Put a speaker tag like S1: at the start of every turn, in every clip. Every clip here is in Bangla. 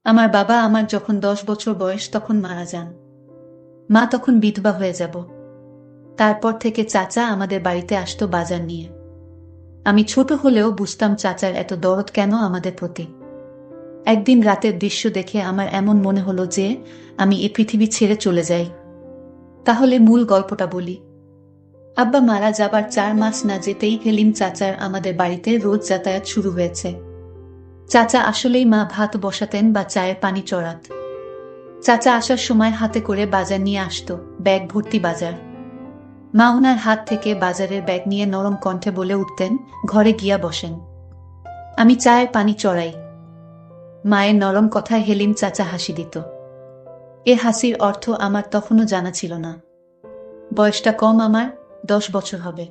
S1: আমার বাবা আমার যখন 10 বছর বয়স তখন মারা যান। মা তখন বিধবা হয়ে যাব। তারপর থেকে চাচা আমাদের বাড়িতে আসতো বাজার নিয়ে। আমি ছোট হলেও বুঝতাম চাচার এত দরদ কেন আমাদের প্রতি। একদিন রাতের দৃশ্য দেখে আমার এমন মনে হলো যে আমি এ পৃথিবী ছেড়ে চলে যাই। তাহলে মূল গল্পটা বলি। আব্বা মারা যাবার 4 মাস না যেতেই হেলিম চাচার আমাদের বাড়িতে রোজ যাতায়াত শুরু হয়েছে। চাচা আসলেই মা ভাত বসাতেন বা চায়ের পানি চড়াত। চাচা আসার সময় হাতে করে বাজার নিয়ে আসতো, ব্যাগ ভর্তি বাজার। মা ওনার হাত থেকে বাজারের ব্যাগ নিয়ে নরম কণ্ঠে বলে উঠতেন, ঘরে গিয়া বসেন, আমি চায়ের পানি চড়াই। মায়ের নরম কথায় হেলিম চাচা হাসি দিত। এ হাসির অর্থ আমার তখনও জানা ছিল না। বয়সটা কম আমার, 10 বছর হবে।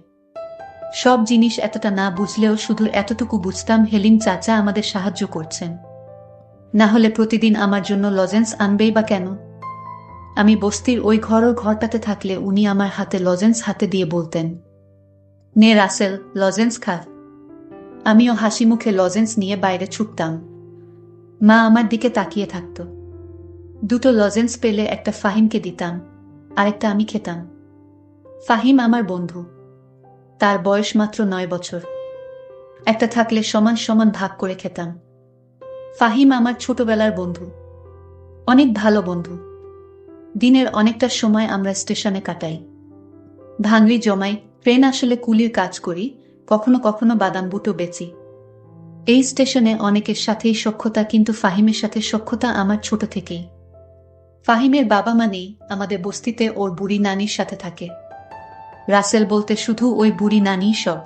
S1: সব জিনিস এতটা না বুঝলেও শুধু এতটুকু বুঝতাম হেলিম চাচা আমাদের সাহায্য করছেন। না হলে প্রতিদিন আমার জন্য লজেন্স আনবেই বা কেন? আমি বস্তির ওই ঘরটাতে থাকলে উনি আমার হাতে লজেন্স হাতে দিয়ে বলতেন, নে রাসেল, লজেন্স খা। আমিও হাসি মুখে লজেন্স নিয়ে বাইরে ছুটতাম। মা আমার দিকে তাকিয়ে থাকত। দুটো লজেন্স পেলে একটা ফাহিমকে দিতাম, আরেকটা আমি খেতাম। ফাহিম আমার বন্ধু। তার বয়স মাত্র 9 বছর। একটা থাকলে সমান সমান ভাগ করে খেতাম। ফাহিম আমার ছোটবেলার বন্ধু, অনেক ভালো বন্ধু। দিনের অনেকটা সময় আমরা স্টেশনে কাটাই, ভাঙড়ি জমাই, ট্রেন আসলে কুলির কাজ করি, কখনো কখনো বাদাম বুটো বেচি। এই স্টেশনে অনেকের সাথেই সখ্যতা, কিন্তু ফাহিমের সাথে সখ্যতা আমার ছোট থেকেই। ফাহিমের বাবা মা নেই, আমাদের বস্তিতে ওর বুড়ি নানির সাথে থাকে। রাসেল বলতে শুধু ওই বুড়ি নানিই সব।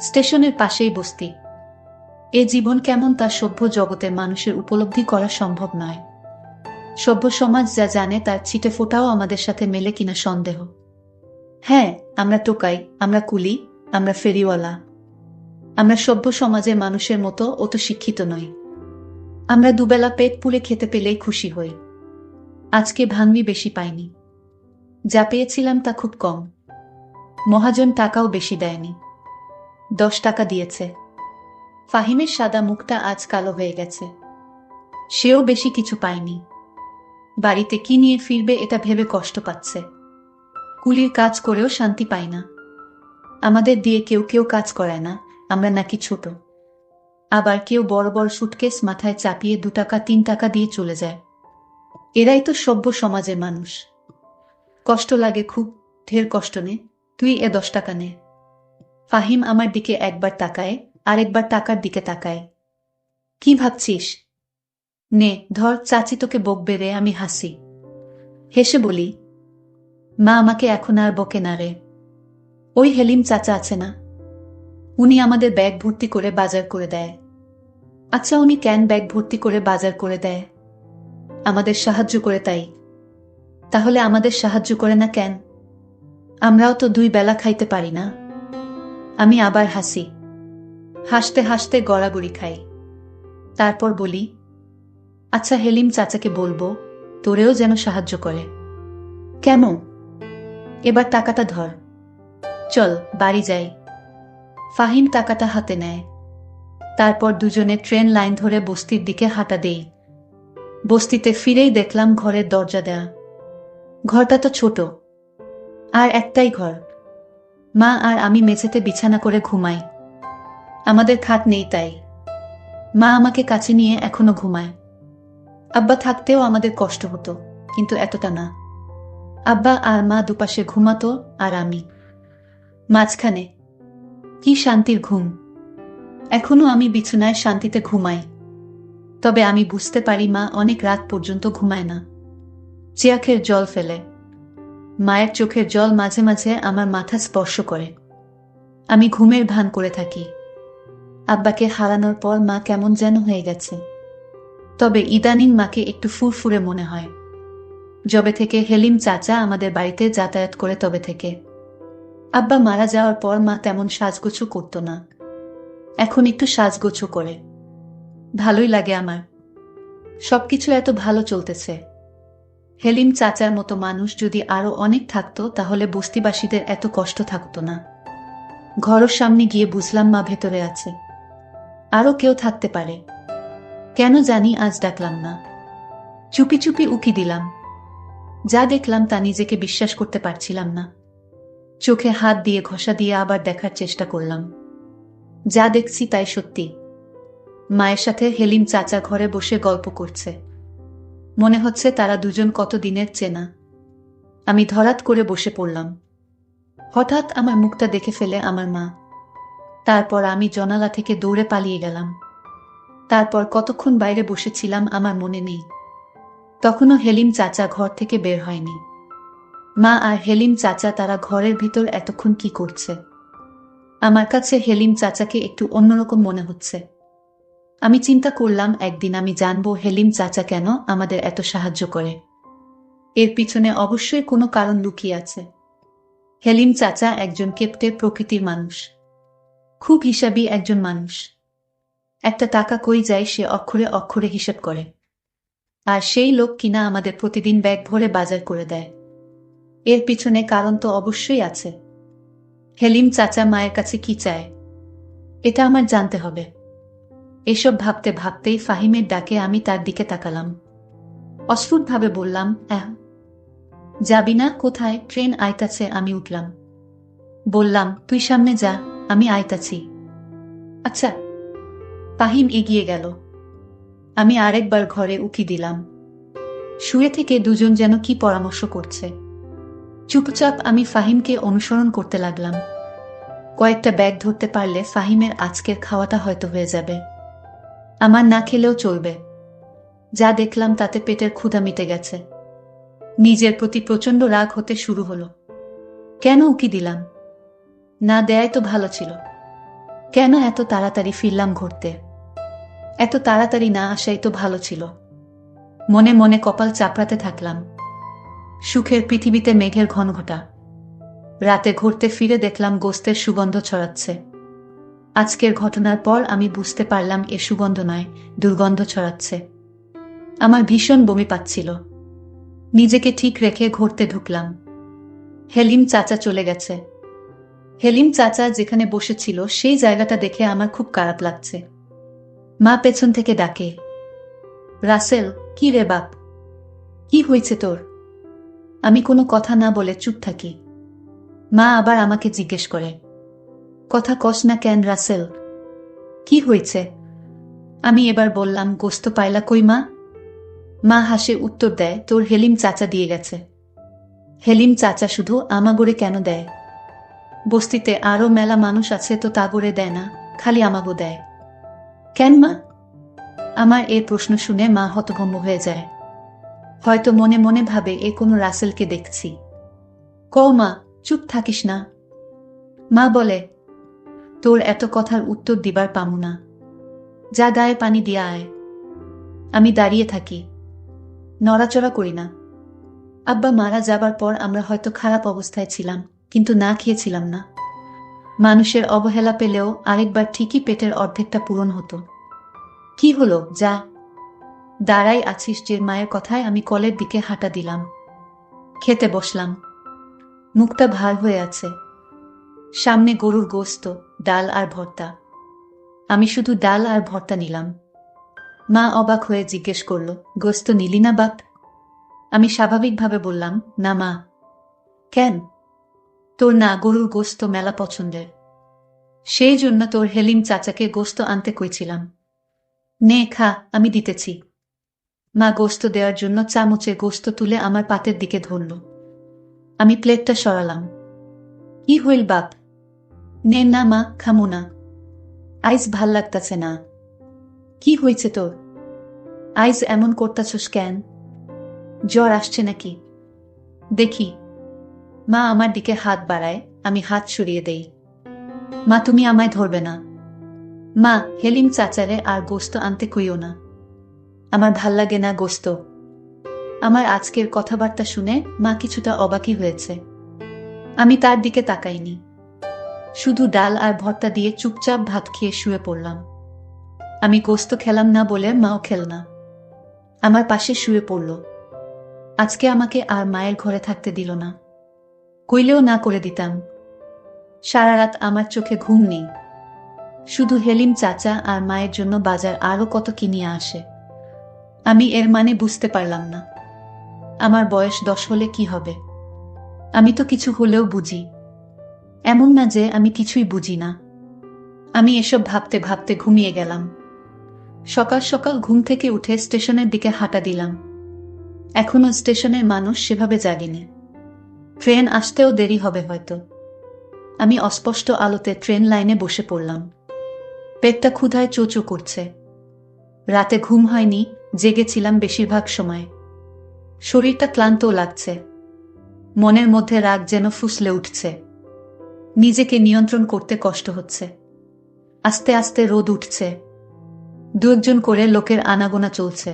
S1: স্টেশনের পাশেই বস্তি। এ জীবন কেমন তা সভ্য জগতের মানুষের উপলব্ধি করা সম্ভব নয়। সভ্য সমাজ যা জানে তার ছিটে ফোটাও আমাদের সাথে মেলে কিনা সন্দেহ। হ্যাঁ, আমরা টোকাই, আমরা কুলি, আমরা ফেরিওয়ালা। আমরা সভ্য সমাজের মানুষের মতো অত শিক্ষিত নই। আমরা দুবেলা পেট পুড়ে খেতে পেলেই খুশি হই। আজকে ভাঙনি বেশি পাইনি, যা পেয়েছিলাম তা খুব কম। মহাজন টাকাও বেশি দেয়নি, 10 টাকা দিয়েছে। ফাহিমের সাদা মুখটা আজ কালো হয়ে গেছে। সেও বেশি কিছু পায়নি। বাড়িতে কি নিয়ে ফিরবে এটা ভেবে কষ্ট পাচ্ছে। কুলির কাজ করেও শান্তি পায় না। আমাদের দিয়ে কেউ কেউ কাজ করায় না, আমরা নাকি ছোট। আবার কেউ বড় বড় সুটকেস মাথায় চাপিয়ে 2 টাকা 3 টাকা দিয়ে চলে যায়। এরাই তো সভ্য সমাজের মানুষ। কষ্ট লাগে খুব, ঢের কষ্ট নে, তুই এ 10 টাকা নে। ফাহিম আমার দিকে একবার তাকায়, আরেকবার টাকার দিকে তাকায়। কি ভাবছিস? নে ধর, চাচি তোকে বকবে রে। আমি হাসি, হেসে বলি, মা আমাকে এখন আর বকে না রে। ওই হেলিম চাচা আছে না, উনি আমাদের ব্যাগ ভর্তি করে বাজার করে দেয়। আচ্ছা, উনি কেন ব্যাগ ভর্তি করে বাজার করে দেয়? আমাদের সাহায্য করে তাই। তাহলে আমাদের সাহায্য করে না কেন? আমরাও তো 2 বেলা খাইতে পারি না। আমি আবার হাসি, হাসতে হাসতে গড়াগড়ি খাই। তারপর বলি, আচ্ছা হেলিম চাচাকে বলবো তোরেও যেন সাহায্য করে। কেমন? এবার টাকাটা ধর, চল বাড়ি যাই। ফাহিম টাকাটা হাতে নেয়। তারপর দুজনে ট্রেন লাইন ধরে বস্তির দিকে হাঁটা দেই। বস্তিতে ফিরেই দেখলাম ঘরের দরজা দেয়া। ঘরটা তো ছোট, আর একটাই ঘর। মা আর আমি মেঝেতে বিছানা করে ঘুমাই। আমাদের খাট নেই তাই। মা আমাকে কাছে নিয়ে এখনো ঘুমায়। আব্বা থাকতেও আমাদের কষ্ট হতো, কিন্তু এতটা না। আব্বা আর মা দুপাশে ঘুমাতো, আর আমি মাঝখানে। কি শান্তির ঘুম! এখনো আমি বিছানায় শান্তিতে ঘুমাই। তবে আমি বুঝতে পারি মা অনেক রাত পর্যন্ত ঘুমায় না, চেয়াখের জল ফেলে। মায়ের চোখের জল মাঝে মাঝে আমার মাথা স্পর্শ করে। আমি ঘুমের ভান করে থাকি। আব্বাকে হারানোর পর মা কেমন যেন হয়ে গেছে। তবে ইদানিং মাকে একটু ফুরফুরে মনে হয়। যবে থেকে হেলিম চাচা আমাদের বাড়িতে যাতায়াত করে তবে থেকে। আব্বা মারা যাওয়ার পর মা তেমন সাজগোছু করত না, এখন একটু সাজগোছু করে। ভালোই লাগে আমার। সবকিছু এত ভালো চলতেছে। হেলিম চাচার মতো মানুষ যদি আরো অনেক থাকতো তাহলে বস্তিবাসীদের এত কষ্ট থাকতো না। ঘরের সামনে গিয়ে বুঝলাম মা ভেতরে আছে। আরো কেউ থাকতে পারে। কেন জানি আজ ডাকলাম না। চুপি চুপি উকি দিলাম। যা দেখলাম তা নিজেকে বিশ্বাস করতে পারছিলাম না। চোখে হাত দিয়ে ঘষা দিয়ে আবার দেখার চেষ্টা করলাম। যা দেখছি তাই সত্যি। মায়ের সাথে হেলিম চাচা ঘরে বসে গল্প করছে। মনে হচ্ছে তারা দুজন কত দিনের চেনা। আমি ধরাত করে বসে পড়লাম। হঠাৎ আমার মুখটা দেখে ফেলে আমার মা। তারপর আমি জানালা থেকে দৌড়ে পালিয়ে গেলাম। তারপর কতক্ষণ বাইরে বসেছিলাম আমার মনে নেই। তখনও হেলিম চাচা ঘর থেকে বের হয়নি। মা আর হেলিম চাচা তারা ঘরের ভিতর এতক্ষণ কি করছে? আমার কাছে হেলিম চাচাকে একটু অন্যরকম মনে হচ্ছে। আমি চিন্তা করলাম একদিন আমি জানবো হেলিম চাচা কেন আমাদের এত সাহায্য করে। এর পিছনে অবশ্যই কোনো কারণ লুকিয়ে আছে। হেলিম চাচা একজন কেপ্টে প্রকৃতির মানুষ। খুব হিসাবী একজন মানুষ। একটা টাকা কই যায় সে অক্ষরে অক্ষরে হিসাব করে। আর সেই লোক কিনা আমাদের প্রতিদিন ব্যাগ ভরে বাজার করে দেয়। এর পিছনে কারণ তো অবশ্যই আছে। হেলিম চাচা মায়ের কাছে কি চায় এটা আমার জানতে হবে। এসব ভাবতে ভাবতেই ফাহিমের ডাকে আমি তার দিকে তাকালাম। অস্ফুটভাবে বললাম, যাবি না? কোথায়? ট্রেন আইতাছে। আমি উঠলাম। বললাম, তুই সামনে যা, আমি আইতাছি। আচ্ছা। ফাহিম এগিয়ে গেল। আমি আরেকবার ঘরে উকি দিলাম। শুয়ে থেকে দুজন যেন কি পরামর্শ করছে। চুপচাপ আমি ফাহিমকে অনুসরণ করতে লাগলাম। কয়েকটা ব্যাগ ধরতে পারলে ফাহিমের আজকের খাওয়াটা হয়তো হয়ে যাবে। আমার না খেলেও চলবে। যা দেখলাম তাতে পেটের ক্ষুধা মিটে গেছে। নিজের প্রতি প্রচণ্ড রাগ হতে শুরু হলো। কেন উকি দিলাম? না দেয়াই তো ভালো ছিল। কেন এত তাড়াতাড়ি ফিরলাম ঘুরতে? এত তাড়াতাড়ি না আসাই তো ভালো ছিল। মনে মনে কপাল চাপড়াতে থাকলাম। সুখের পৃথিবীতে মেঘের ঘনঘটা। রাতে ঘুরতে ফিরে দেখলাম গোস্তের সুগন্ধ ছড়াচ্ছে। আজকের ঘটনার পর আমি বুঝতে পারলাম এ সুগন্ধ নয়, দুর্গন্ধ ছড়াচ্ছে। আমার ভীষণ বমি পাচ্ছিল। নিজেকে ঠিক রেখে ঘুরতে ঢুকলাম। হেলিম চাচা চলে গেছে। হেলিম চাচা যেখানে বসেছিল সেই জায়গাটা দেখে আমার খুব খারাপ লাগছে। মা পেছন থেকে ডাকে, রাসেল, কি রে বাপ? কি হয়েছে তোর? আমি কোনো কথা না বলে চুপ থাকি। মা আবার আমাকে জিজ্ঞেস করে, কথা কস না কেন রাসেল? কি হয়েছে? আমি এবার বললাম, গোস্ত পাইলা কই মা? মা হাসে উত্তর দেয়, তোর হেলিম চাচা দিয়ে গেছে। হেলিম চাচা শুধু আমাগরে কেন দেয়? বস্তিতে আরো মেলা মানুষ আছে তো তাগরে দেয় না, খালি আমাগো দেয় কেন মা? আমার এই প্রশ্ন শুনে মা হতভম্ব হয়ে যায়। হয়তো মনে মনে ভাবে এ কোনো রাসেলকে দেখছি। কও মা, চুপ থাকিস না। মা বলে, তোর এত কথার উত্তর দিবার পামু না। যা গায়ে পানি দিয়া আয়। আমি দাঁড়িয়ে থাকি, নড়াচড়া করি না। আব্বা মারা যাবার পর আমরা হয়তো খারাপ অবস্থায় ছিলাম, কিন্তু না খেয়েছিলাম না। মানুষের অবহেলা পেলেও আরেকবার ঠিকই পেটের অর্ধেকটা পূরণ হতো। কি হলো, যা। দাঁড়াই আছিস যে? মায়ের কথায় আমি কলের দিকে হাঁটা দিলাম। খেতে বসলাম। মুখটা ভার হয়ে আছে। সামনে গরুর গোস্ত, ডাল আর ভর্তা। আমি শুধু ডাল আর ভর্তা নিলাম। মা অবাক হয়ে জিজ্ঞেস করল, গোস্ত নিলি না বাপ? আমি স্বাভাবিকভাবে বললাম, না মা। কেন? তোর না গরুর গোস্ত মেলা পছন্দের। সেই জন্য তোর হেলিম চাচাকে গোস্ত আনতে কইছিলাম। নে খা, আমি দিতেছি। মা গোস্ত দেওয়ার জন্য চামচে গোস্ত তুলে আমার পাতের দিকে ধরল। আমি প্লেটটা সরালাম। কি হইল বাপ? নে না মা, খামো না। আইজ ভাল লাগতাছে না। কি হয়েছে তোর? আইজ এমন করতাছস কেন? জ্বর আসছে নাকি? দেখি। মা আমার দিকে হাত বাড়ায়, আমি হাত সরিয়ে দেই। মা, তুমি আমায় ধরবে না। মা, হেলিম চাচারে আর গোস্ত আনতে কইও না। আমার ভাল লাগে না গোস্ত। আমার আজকের কথাবার্তা শুনে মা কিছুটা অবাকই হয়েছে। আমি তার দিকে তাকাইনি। শুধু ডাল আর ভর্তা দিয়ে চুপচাপ ভাত খেয়ে শুয়ে পড়লাম। আমি গোস্ত খেলাম না বলে মাও খেল না। আমার পাশে শুয়ে পড়ল। আজকে আমাকে আর মায়ের ঘরে থাকতে দিল না। কইলেও না করে দিতাম। সারা রাত আমার চোখে ঘুম নেই। শুধু হেলিম চাচা আর মায়ের জন্য বাজার আরও কত কিনিয়ে আসে। আমি এর মানে বুঝতে পারলাম না। আমার বয়স 10 হলে কি হবে? আমি তো কিছু হলেও বুঝি। এমন না যে আমি কিছুই বুঝি না। আমি এসব ভাবতে ভাবতে ঘুমিয়ে গেলাম। সকাল সকাল ঘুম থেকে উঠে স্টেশনের দিকে হাঁটা দিলাম। এখনো স্টেশনের মানুষ সেভাবে জাগেনি। ট্রেন আসতেও দেরি হবে হয়তো। আমি অস্পষ্ট আলোতে ট্রেন লাইনে বসে পড়লাম। পেটটা ক্ষুধায় চোচো করছে। রাতে ঘুম হয়নি, জেগেছিলাম বেশিরভাগ সময়। শরীরটা ক্লান্তও লাগছে। মনের মধ্যে রাগ যেন ফুসলে উঠছে। নিজেকে নিয়ন্ত্রণ করতে কষ্ট হচ্ছে। আস্তে আস্তে রোদ উঠছে। দু একজন করে লোকের আনাগোনা চলছে।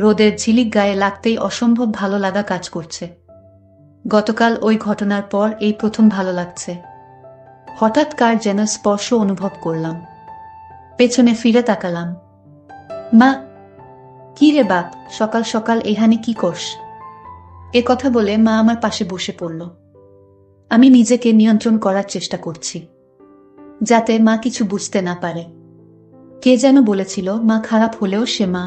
S1: রোদের ঝিলিক গায়ে লাগতেই অসম্ভব ভালো লাগা কাজ করছে। গতকাল ওই ঘটনার পর এই প্রথম ভালো লাগছে। হঠাৎ কার যেন স্পর্শ অনুভব করলাম। পেছনে ফিরে তাকালাম। মা! কি রে বাপ, সকাল সকাল এখানে কি করস? এ কথা বলে মা আমার পাশে বসে পড়ল। আমি নিজেকে নিয়ন্ত্রণ করার চেষ্টা করছি, যাতে মা কিছু বুঝতে না পারে। কে যেন বলেছিল, মা খারাপ হলেও সে মা।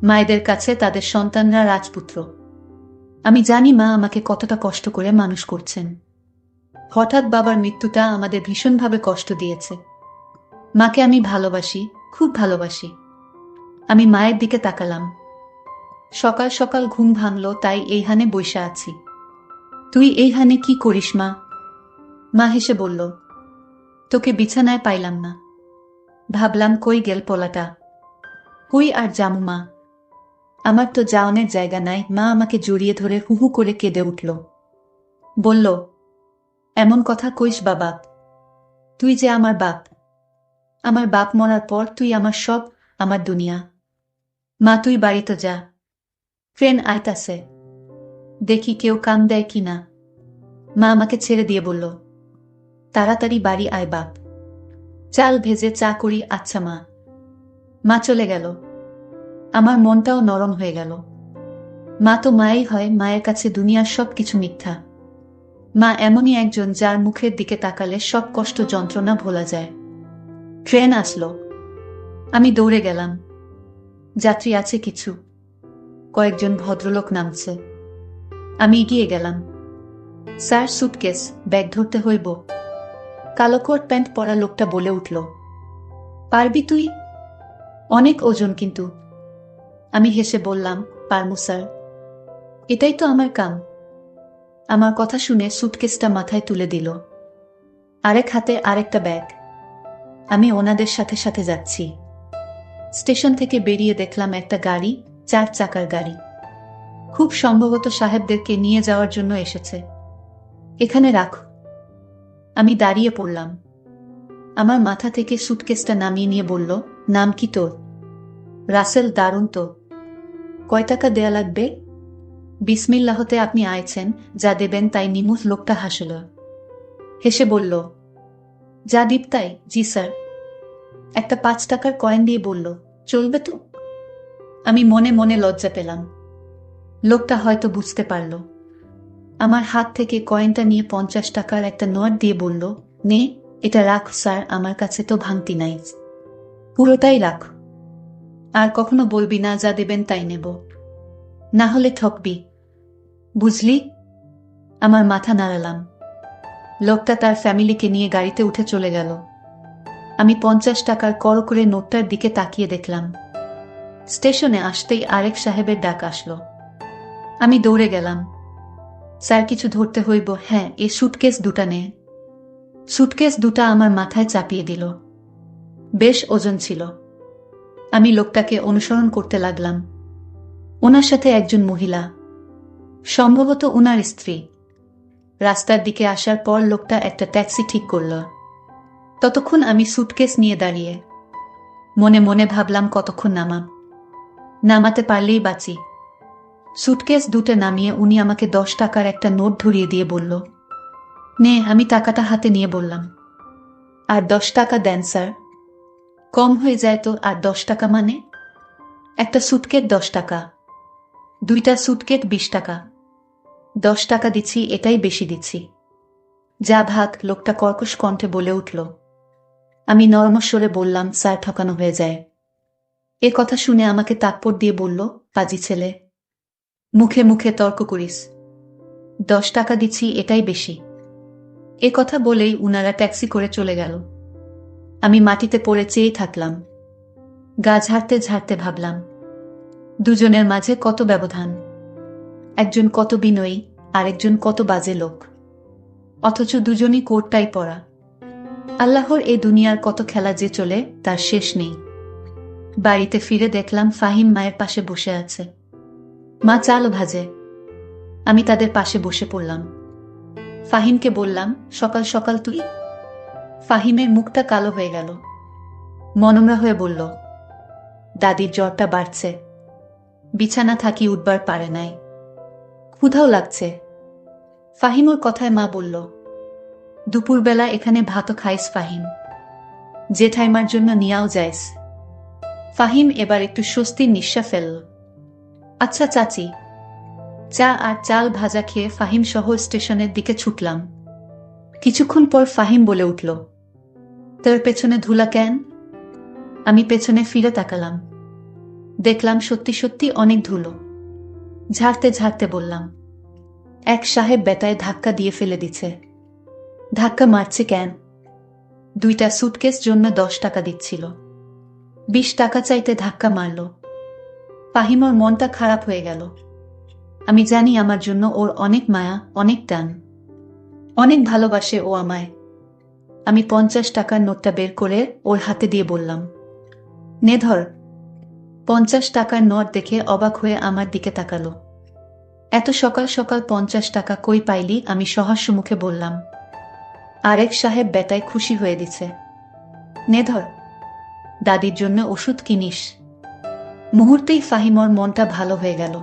S1: মায়েদের কাছে তাদের সন্তানরা রাজপুত্র। আমি জানি মা আমাকে কতটা কষ্ট করে মানুষ করছেন। হঠাৎ বাবার মৃত্যুটা আমাদের ভীষণভাবে কষ্ট দিয়েছে। মাকে আমি ভালোবাসি, খুব ভালোবাসি। আমি মায়ের দিকে তাকালাম। সকাল সকাল ঘুম ভাঙল, তাই এইখানে বইসা আছি। তুই এইখানে কি করিস মা? মা হেসে বলল, তোকে বিছানায় পাইলাম না। ভাবলাম কই গেল পোলাটা। কই আর জামু মা? আমার তো যাওনের জায়গা নাই। মা আমাকে জড়িয়ে ধরে হুহু করে কেঁদে উঠল। বলল, এমন কথা কইস বাবা? তুই যে আমার বাপ। আমার বাপ মরার পর তুই আমার সব, আমার দুনিয়া। মা তুই বাড়িতে যা। ট্রেন আইতাছে। দেখি কেউ কান দেয় কি না। মা আমাকে ছেড়ে দিয়ে বলল, তাড়াতাড়ি বাড়ি আয় বাপ। চাল ভেজে চা করি। আচ্ছা মা। মা চলে গেল। আমার মনটাও নরম হয়ে গেল। মা তো মাই হয়, মায়ের কাছে দুনিয়ার সব কিছু মিথ্যা। মা এমনই একজন যার মুখের দিকে তাকালে সব কষ্ট যন্ত্রণা ভোলা যায়। ট্রেন আসলো। আমি দৌড়ে গেলাম। যাত্রী আছে কিছু। কয়েকজন ভদ্রলোক নামছে। আমি এগিয়ে গেলাম। স্যার, সুটকেস, ব্যাগ ধরতে হইব। কালো কোট প্যান্ট পরা লোকটা বলে উঠল, পারবি তুই? অনেক ওজন কিন্তু। আমি হেসে বললাম, পারমু স্যার। এটাই তো আমার কাম। আমার কথা শুনে সুটকেসটা মাথায় তুলে দিল। আরেক হাতে আরেকটা ব্যাগ। আমি ওনাদের সাথে সাথে যাচ্ছি। স্টেশন থেকে বেরিয়ে দেখলাম একটা গাড়ি, 4 চাকার গাড়ি। খুব সম্ভবত সাহেবদেরকে নিয়ে যাওয়ার জন্য এসেছে। এখানে রাখো। আমি দাঁড়িয়ে পড়লাম। আমার মাথা থেকে সুটকেসটা নামিয়ে নিয়ে বলল, নাম কি তোর? রাসেল। দারুণ তো। কয় টাকা দেয়া লাগবে? বিসমিল্লাহতে আপনি আইছেন, যা দেবেন তাই নিমুখ। লোকটা হাসল। হেসে বলল, যা দিব তাই? জি স্যার। একটা 5 টাকার কয়েন দিয়ে বলল, চলবে তো? আমি মনে মনে লজ্জা পেলাম। লোকটা হয়তো বুঝতে পারল। আমার হাত থেকে কয়েনটা নিয়ে 50 টাকার একটা নোট দিয়ে বলল, নে, এটা রাখ স্যার, আমার কাছে তো ভাঙতি নাই। পুরোটাই রাখ। আর কখনো বলবি না যা দেবেন তাই নেব, না হলে ঠকবি, বুঝলি? আমার মাথা নাড়ালাম। লোকটা তার ফ্যামিলিকে নিয়ে গাড়িতে উঠে চলে গেল। আমি 50 টাকার কড় করে নোটটার দিকে তাকিয়ে দেখলাম। স্টেশনে আসতেই আরেক সাহেবের ডাক আসলো। আমি দৌড়ে গেলাম। স্যার, কিছু ধরতে হইব। হ্যাঁ, এ সুটকেস দুটা নে। সুটকেস দুটা আমার মাথায় চাপিয়ে দিল। বেশ ওজন ছিল। আমি লোকটাকে অনুসরণ করতে লাগলাম। ওনার সাথে একজন মহিলা, সম্ভবত ওনার স্ত্রী। রাস্তার দিকে আসার পর লোকটা একটা ট্যাক্সি ঠিক করল। ততক্ষণ আমি সুটকেস নিয়ে দাঁড়িয়ে মনে মনে ভাবলাম, কতক্ষণ নামাতে পারলেই বাঁচি। সুটকেস দুটো নামিয়ে উনি আমাকে 10 টাকার একটা নোট ধরিয়ে দিয়ে বলল, নে। আমি টাকাটা হাতে নিয়ে বললাম, আর 10 টাকা দেন স্যার। কম হয়ে যায় তো। আর 10 টাকা মানে? একটা সুটকেট 10 টাকা, দুইটা সুটকেট 20 টাকা। 10 টাকা দিচ্ছি, এটাই বেশি দিচ্ছি। যা ভাগ। লোকটা কর্কশ কণ্ঠে বলে উঠল। আমি নরমস্বরে বললাম, স্যার ঠকানো হয়ে যায়। এ কথা শুনে আমাকে তাকপর দিয়ে বলল, পাজি ছেলে, মুখে মুখে তর্ক করিস। 10 টাকা দিচ্ছি, এটাই বেশি। এ কথা বলেই উনারা ট্যাক্সি করে চলে গেল। আমি মাটিতে পড়ে চেয়েই থাকলাম। গা ঝাড়তে ঝাড়তে ভাবলাম, দুজনের মাঝে কত ব্যবধান। একজন কত বিনয়ী, আরেকজন কত বাজে লোক, অথচ দুজনই কোট টাই পরা। আল্লাহর এই দুনিয়ার কত খেলা যে চলে তার শেষ নেই। বাড়িতে ফিরে দেখলাম ফাহিম মায়ের পাশে বসে আছে। মা চাল ভাজে। আমি তাদের পাশে বসে পড়লাম। ফাহিমকে বললাম, সকাল সকাল তুই? ফাহিমের মুখটা কালো হয়ে গেল। মনমরা হয়ে বলল, দাদির জ্বরটা বাড়ছে, বিছানা থাকি উঠবার পারে নাই, ক্ষুধাও লাগছে। ফাহিমর কথায় মা বলল, দুপুরবেলা এখানে ভাতও খাইস ফাহিম, জেঠাইমার জন্য নিয়াও যাইস। ফাহিম এবার একটু স্বস্তির নিঃশ্বাস ফেলল। আচ্ছা চাচি। চা আর চাল ভাজা খেয়ে ফাহিম সহ স্টেশনের দিকে ছুটলাম। কিছুক্ষণ পর ফাহিম বলে উঠল, তোর পেছনে ধুলা কেন? আমি পেছনে ফিরে তাকালাম। দেখলাম সত্যি সত্যি অনেক ধুলো। ঝাড়তে ঝাড়তে বললাম, এক সাহেব বেটায় ধাক্কা দিয়ে ফেলে দিছে। ধাক্কা মারছে কেন? 2টা সুটকেস জন্য 10 টাকা দিচ্ছিল, 20 টাকা চাইতে ধাক্কা মারল। ফাহিমর মনটা খারাপ হয়ে গেল। আমি জানি আমার জন্য ওর অনেক মায়া, অনেক টান, অনেক ভালোবাসে ও আমায়। আমি 50 টাকার নোটটা বের করে ওর হাতে দিয়ে বললাম, নে ধর। 50 টাকার নোট দেখে অবাক হয়ে আমার দিকে তাকালো। এত সকাল সকাল 50 টাকা কই পাইলি? আমি সহাস্য মুখে বললাম। আরেক সাহেব বেটায় খুশি হয়ে দিছে। নে ধর, দাদির জন্য ওষুধ কিনিস। মুহূর্তেই ফাহিমর মনটা ভালো হয়ে গেল।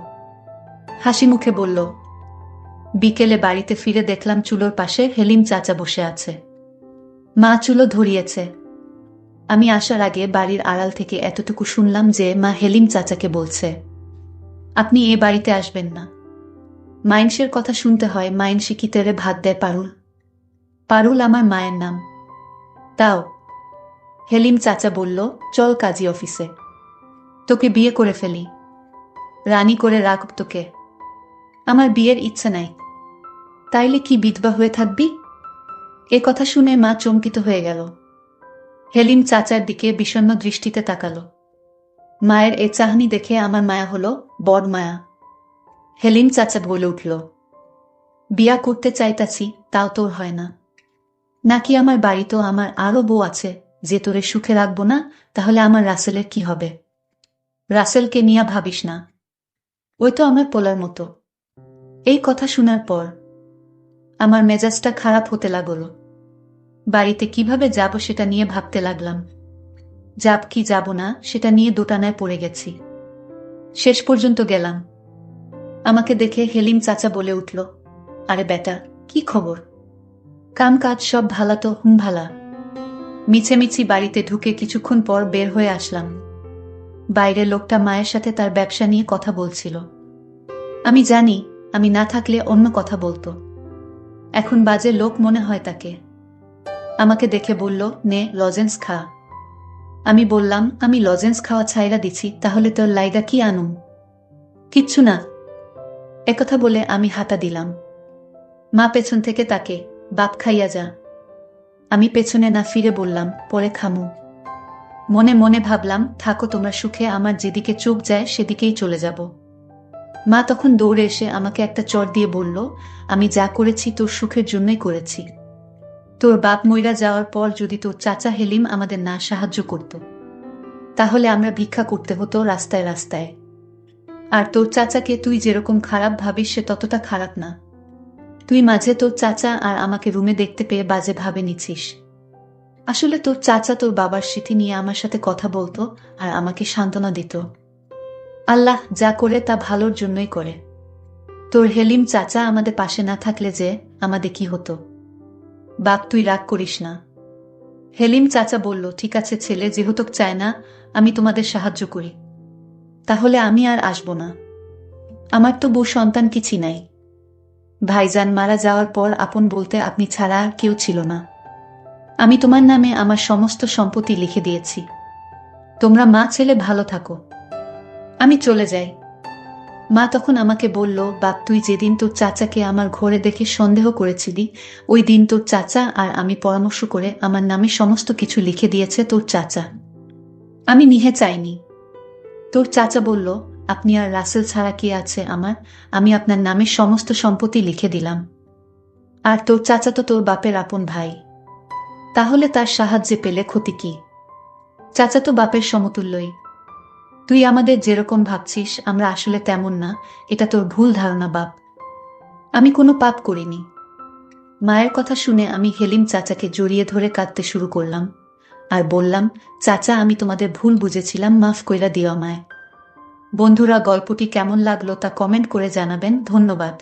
S1: হাসি মুখে বলল, বিকেলে বাড়িতে ফিরে দেখলাম চুলোর পাশে হেলিম চাচা বসে আছে। মা চুলো ধরিয়েছে। আমি আসার আগে বাড়ির আড়াল থেকে এতটুকু শুনলাম যে মা হেলিম চাচাকে বলছে, আপনি এ বাড়িতে আসবেন না। মাইনসের কথা শুনতে হয়, মাইনসি কি তেরে ভাত দেয় পারুল? পারুল আমার মায়ের নাম। তাও হেলিম চাচা বলল, চল কাজী অফিসে, তোকে বিয়ে করে ফেলি, রানী করে রাখব তোকে। আমার বিয়ের ইচ্ছা নাই। তাইলে কি বিধবা হয়ে থাকবি? এ কথা শুনে মা চমকিত হয়ে গেল। হেলিম চাচার দিকে বিষণ্ণ দৃষ্টিতে তাকালো। মায়ের এ চাহনি দেখে আমার মায়া হলো, বড় মায়া। হেলিম চাচা বলে উঠল, বিয়া করতে চাইতাছি, তাও তোর হয় না? নাকি আমার বাড়িতেও আমার আরো বউ আছে, যে তোরে সুখে রাখবো না? তাহলে আমার রাসেলের কি হবে? রাসেলকে নিয়া ভাবিস না, ওই তো আমার পোলার মতো। এই কথা শোনার পর আমার মেজাজটা খারাপ হতে লাগলো। বাড়িতে কিভাবে যাব সেটা নিয়ে ভাবতে লাগলাম। যাব কি যাব না সেটা নিয়ে দোটানায় পড়ে গেছি। শেষ পর্যন্ত গেলাম। আমাকে দেখে হেলিম চাচা বলে উঠল, আরে বেটা, কি খবর? কাম কাজ সব ভালা তো? ভালা। মিছেমিছি বাড়িতে ঢুকে কিছুক্ষণ পর বের হয়ে আসলাম। বাইরে লোকটা মায়ের সাথে তার ব্যবসা নিয়ে কথা বলছিল। আমি জানি আমি না থাকলে অন্য কথা বলতো। এখন বাজে লোক মনে হয় তাকে। আমাকে দেখে বলল, নে লজেন্স খা। আমি বললাম, আমি লজেন্স খাওয়া ছাইরা দিছি, তাহলে তোর লাইগা কি আনুম? কিচ্ছু না। একথা বলে আমি হাতা দিলাম। মা পেছন থেকে তাকে, বাপ খাইয়া যা। আমি পেছনে না ফিরে বললাম, পরে খামু। মনে মনে ভাবলাম, থাকো তোমরা সুখে, আমার যেদিকে চোখ যায় সেদিকেই চলে যাব। মা তখন দৌড়ে এসে আমাকে একটা চড় দিয়ে বলল, আমি যা করেছি তোর সুখের জন্যই করেছি। তোর বাপ মইরা যাওয়ার পর যদি তোর চাচা হেলিম আমাদের না সাহায্য করত, তাহলে আমরা ভিক্ষা করতে হতো রাস্তায় রাস্তায়। আর তোর চাচাকে তুই যেরকম খারাপ ভাবিস সে ততটা খারাপ না। তুই মাঝে তোর চাচা আর আমাকে রুমে দেখতে পেয়ে বাজে ভাবে নিছিস। আসলে তোর চাচা তোর বাবার স্মৃতি নিয়ে আমার সাথে কথা বলতো আর আমাকে সান্ত্বনা দিত। আল্লাহ যা করে তা ভালোর জন্যই করে। তোর হেলিম চাচা আমাদের পাশে না থাকলে যে আমাদের কি হতো? বাপ, তুই রাগ করিস না। হেলিম চাচা বলল, ঠিক আছে ছেলে, যেহেতু চায় না আমি তোমাদের সাহায্য করি, তাহলে আমি আর আসব না। আমার তো বউ সন্তান কিছু নাই। ভাইজান মারা যাওয়ার পর আপন বলতে আপনি ছাড়া আর কেউ ছিল না। আমি তোমার নামে আমার সমস্ত সম্পত্তি লিখে দিয়েছি। তোমরা মা ছেলে ভালো থাকো। আমি চলে যাই। মা তখন আমাকে বলল, বাপ, তুই যেদিন তোর চাচাকে আমার ঘরে দেখে সন্দেহ করেছিলি, ওই দিন তোর চাচা আর আমি পরামর্শ করে আমার নামে সমস্ত কিছু লিখে দিয়েছে তোর চাচা। আমি নিহে চাইনি। তোর চাচা বলল, আপনি আর রাসেল ছাড়া কি আছে আমার, আমি আপনার নামে সমস্ত সম্পত্তি লিখে দিলাম। আর তোর চাচা তো তোর বাপের আপন ভাই, তাহলে তার সাহায্যে পেলে ক্ষতি কি? চাচা তো বাপের সমতুল্যই। তুই আমাদের যেরকম ভাবছিস আমরা আসলে তেমন না, এটা তোর ভুল ধারণা বাপ। আমি কোনো পাপ করিনি। মায়ের কথা শুনে আমি হেলিম চাচাকে জড়িয়ে ধরে কাঁদতে শুরু করলাম আর বললাম, চাচা, আমি তোমাদের ভুল বুঝেছিলাম, মাফ কইরা দিও আমায়। বন্ধুরা, গল্পটি কেমন লাগলো তা কমেন্ট করে জানাবেন। ধন্যবাদ।